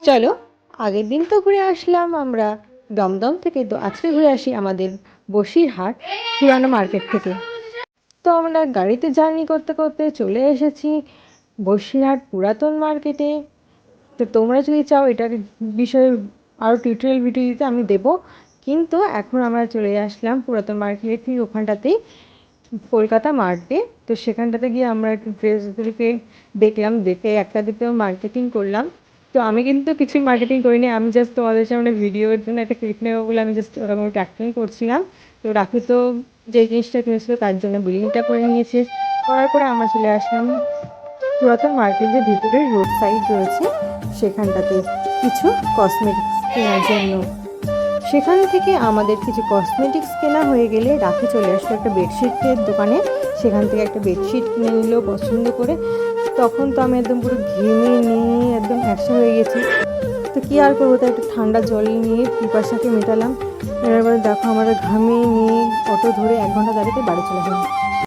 চলো, আগের দিন তো ঘুরে আসলাম আমরা দমদম থেকে, তো আজকে ঘুরে আসি আমাদের বসিরহাট পুরানো মার্কেট থেকে। তো আমরা গাড়িতে জার্নি করতে করতে চলে এসেছি বসিরহাট পুরাতন মার্কেটে। তো তোমরা যদি চাও এটার বিষয়ে আরও টিউটোরিয়াল ভিডিও দিতে আমি দেবো, কিন্তু এখন আমরা চলে আসলাম পুরাতন মার্কেটের ঠিক ওখানটাতেই, কলকাতা মার্টে। তো সেখানটাতে গিয়ে আমরা একটু ড্রেসগুলিকে দেখলাম, দেখে একটা দুটো মার্কেটিং করলাম। তো আমি কিন্তু কিছুই মার্কেটিং করিনি, আমি জাস্ট তোমাদের সামনে ভিডিওর জন্য একটা ক্লিপ নেবো বলে আমি জাস্ট ওরকম একটা অ্যাক্টিং করছিলাম। তো রাখি তো যে জিনিসটা কিনেছিল তার জন্য বিলিংটা করে নিয়েছে। করার পরে আমরা চলে আসলাম পুরাতন মার্কেট যে ভিতরে রোড সাইড রয়েছে সেখানটাতে কিছু কসমেটিক্স কেনার জন্য। সেখান থেকে আমাদের কিছু কসমেটিক্স কেনা হয়ে গেলে রাখি চলে আসলো একটা বেডশিটের দোকানে। সেখান থেকে একটা বেডশিট কিনে নিল পছন্দ করে। তখন তো আমি একদম পুরো ঘেমে নিয়ে একদম একশো হয়ে গেছি। তো কী আর করবো, তাই একটু ঠান্ডা জল নিয়ে পিপাসাকে মেটালাম। এবার দেখো আমরা ঘামিয়ে নিয়ে অটো ধরে 1 ঘন্টা দাঁড়িয়ে বাড়ি চলে গেলাম।